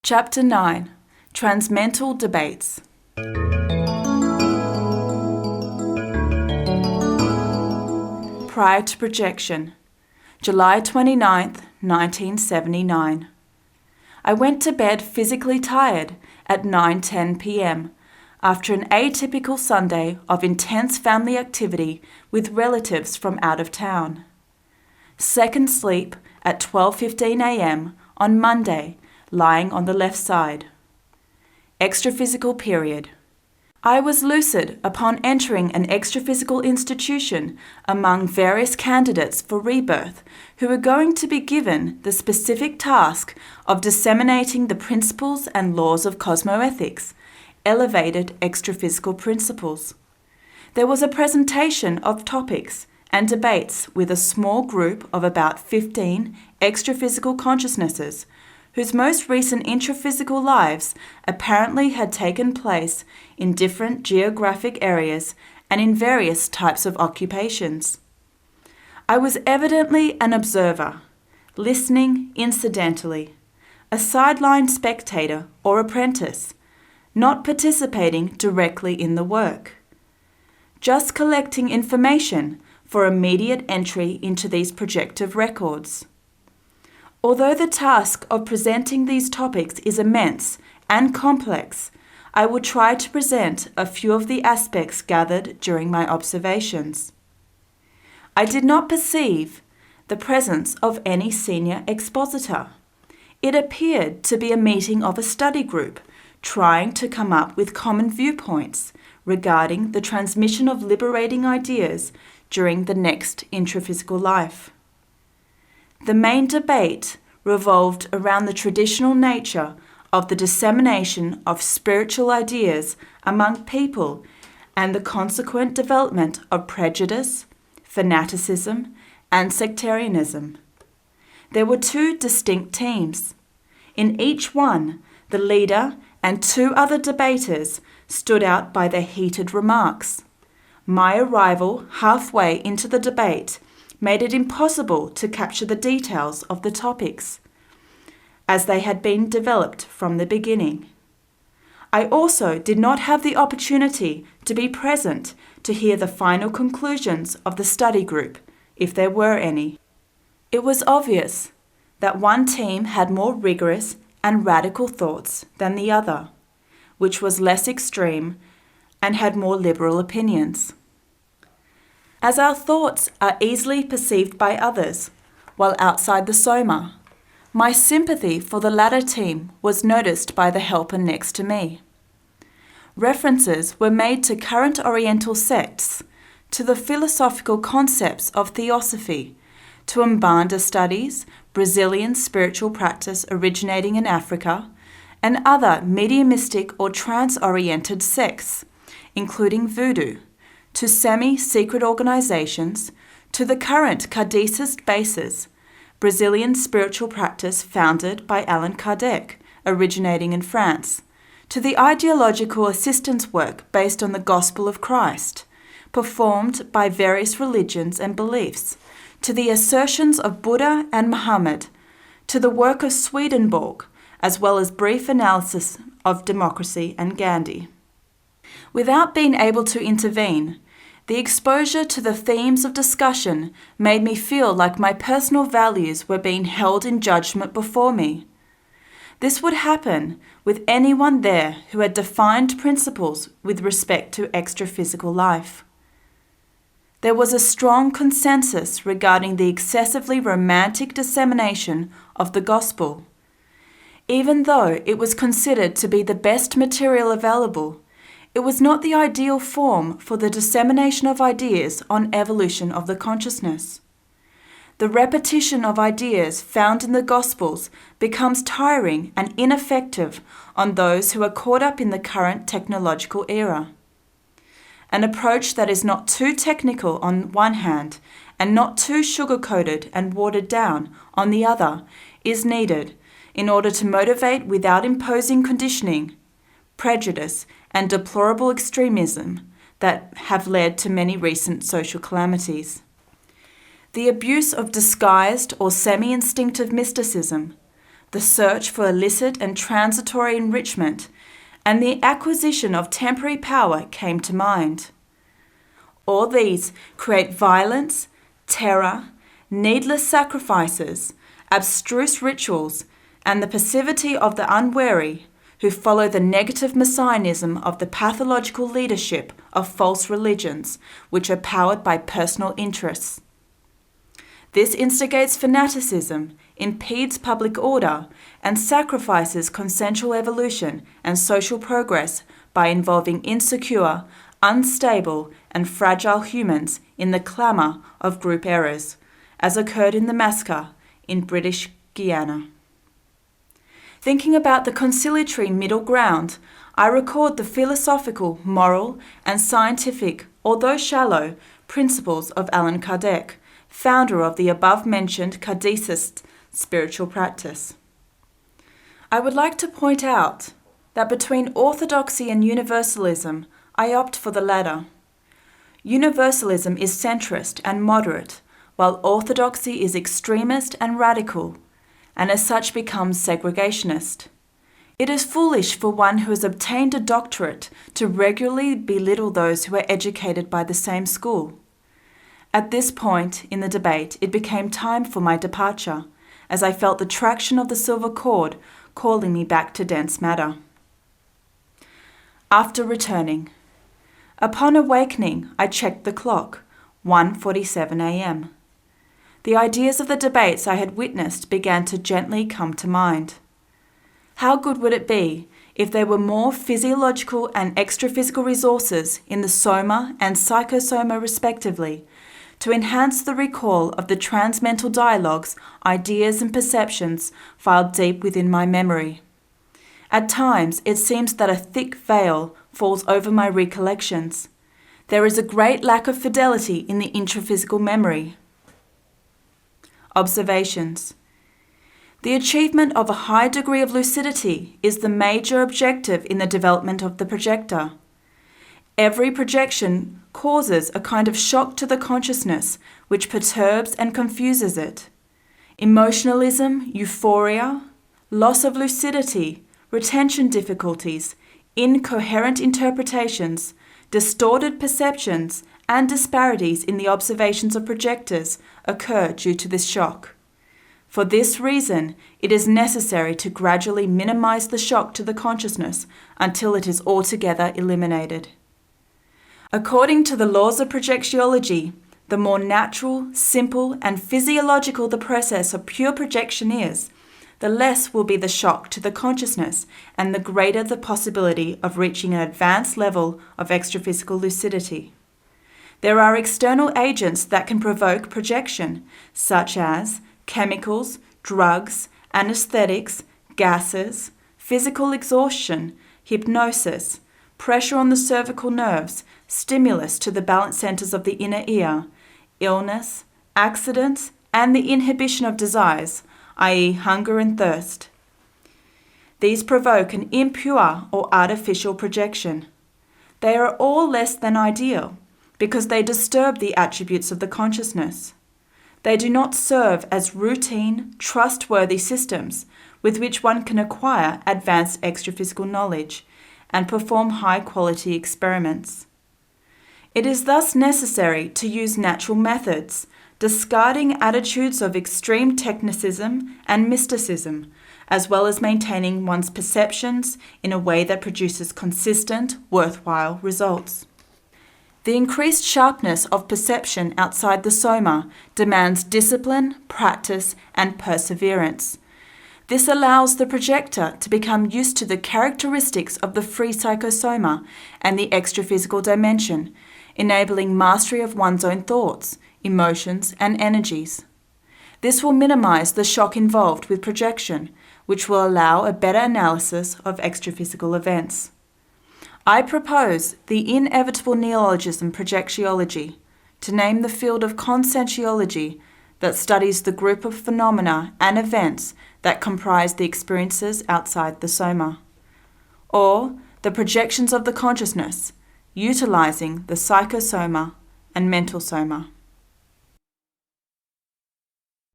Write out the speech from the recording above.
Chapter 9. Transmental Debates. Prior to projection, July 29th, 1979. I went to bed physically tired at 9:10 p.m. after an atypical Sunday of intense family activity with relatives from out of town. Second sleep at 12:15 a.m. on Monday, lying on the left side. Extraphysical period. I was lucid upon entering an extraphysical institution among various candidates for rebirth who were going to be given the specific task of disseminating the principles and laws of cosmoethics, elevated extraphysical principles. There was a presentation of topics and debates with a small group of about 15 extraphysical consciousnesses whose most recent intraphysical lives apparently had taken place in different geographic areas and in various types of occupations. I was evidently an observer, listening incidentally, a sideline spectator or apprentice, not participating directly in the work, just collecting information for immediate entry into these projective records. Although the task of presenting these topics is immense and complex, I will try to present a few of the aspects gathered during my observations. I did not perceive the presence of any senior expositor. It appeared to be a meeting of a study group trying to come up with common viewpoints regarding the transmission of liberating ideas during the next intraphysical life. The main debate revolved around the traditional nature of the dissemination of spiritual ideas among people and the consequent development of prejudice, fanaticism, and sectarianism. There were two distinct teams. In each one, the leader and two other debaters stood out by their heated remarks. My arrival halfway into the debate made it impossible to capture the details of the topics, as they had been developed from the beginning. I also did not have the opportunity to be present to hear the final conclusions of the study group, if there were any. It was obvious that one team had more rigorous and radical thoughts than the other, which was less extreme and had more liberal opinions. As our thoughts are easily perceived by others while outside the soma, my sympathy for the latter team was noticed by the helper next to me. References were made to current Oriental sects, to the philosophical concepts of theosophy, to Umbanda studies, Brazilian spiritual practice originating in Africa, and other mediumistic or trance-oriented sects, including voodoo, to semi-secret organizations, to the current Kardecist bases, Brazilian spiritual practice founded by Allan Kardec, originating in France, to the ideological assistance work based on the Gospel of Christ, performed by various religions and beliefs, to the assertions of Buddha and Muhammad, to the work of Swedenborg, as well as brief analysis of democracy and Gandhi. Without being able to intervene, the exposure to the themes of discussion made me feel like my personal values were being held in judgment before me. This would happen with anyone there who had defined principles with respect to extraphysical life. There was a strong consensus regarding the excessively romantic dissemination of the gospel. Even though it was considered to be the best material available, it was not the ideal form for the dissemination of ideas on evolution of the consciousness. The repetition of ideas found in the Gospels becomes tiring and ineffective on those who are caught up in the current technological era. An approach that is not too technical on one hand and not too sugar-coated and watered down on the other is needed in order to motivate without imposing conditioning, prejudice, and deplorable extremism that have led to many recent social calamities. The abuse of disguised or semi-instinctive mysticism, the search for illicit and transitory enrichment, and the acquisition of temporary power came to mind. All these create violence, terror, needless sacrifices, abstruse rituals, and the passivity of the unwary who follow the negative messianism of the pathological leadership of false religions, which are powered by personal interests. This instigates fanaticism, impedes public order, and sacrifices consensual evolution and social progress by involving insecure, unstable, and fragile humans in the clamour of group errors, as occurred in the massacre in British Guiana. Thinking about the conciliatory middle ground, I record the philosophical, moral, and scientific, although shallow, principles of Allan Kardec, founder of the above-mentioned Kardecist spiritual practice. I would like to point out that between orthodoxy and universalism, I opt for the latter. Universalism is centrist and moderate, while orthodoxy is extremist and radical, and as such becomes segregationist. It is foolish for one who has obtained a doctorate to regularly belittle those who are educated by the same school. At this point in the debate, it became time for my departure, as I felt the traction of the silver cord calling me back to dense matter. After returning, upon awakening, I checked the clock, 1:47 a.m. The ideas of the debates I had witnessed began to gently come to mind. How good would it be if there were more physiological and extraphysical resources in the soma and psychosoma respectively, to enhance the recall of the transmental dialogues, ideas and perceptions filed deep within my memory. At times it seems that a thick veil falls over my recollections. There is a great lack of fidelity in the intraphysical memory. Observations. The achievement of a high degree of lucidity is the major objective in the development of the projector. Every projection causes a kind of shock to the consciousness which perturbs and confuses it. Emotionalism, euphoria, loss of lucidity, retention difficulties, incoherent interpretations, distorted perceptions, and disparities in the observations of projectors occur due to this shock. For this reason, it is necessary to gradually minimize the shock to the consciousness until it is altogether eliminated. According to the laws of projectiology, the more natural, simple, and physiological the process of pure projection is, the less will be the shock to the consciousness and the greater the possibility of reaching an advanced level of extraphysical lucidity. There are external agents that can provoke projection, such as chemicals, drugs, anesthetics, gases, physical exhaustion, hypnosis, pressure on the cervical nerves, stimulus to the balance centers of the inner ear, illness, accidents, and the inhibition of desires, i.e. hunger and thirst. These provoke an impure or artificial projection. They are all less than ideal, because they disturb the attributes of the consciousness. They do not serve as routine, trustworthy systems with which one can acquire advanced extraphysical knowledge and perform high-quality experiments. It is thus necessary to use natural methods, discarding attitudes of extreme technicism and mysticism, as well as maintaining one's perceptions in a way that produces consistent, worthwhile results. The increased sharpness of perception outside the soma demands discipline, practice, and perseverance. This allows the projector to become used to the characteristics of the free psychosoma and the extraphysical dimension, enabling mastery of one's own thoughts, emotions, and energies. This will minimize the shock involved with projection, which will allow a better analysis of extraphysical events. I propose the inevitable neologism projectiology, to name the field of conscientiology that studies the group of phenomena and events that comprise the experiences outside the soma, or the projections of the consciousness, utilizing the psychosoma and mental soma.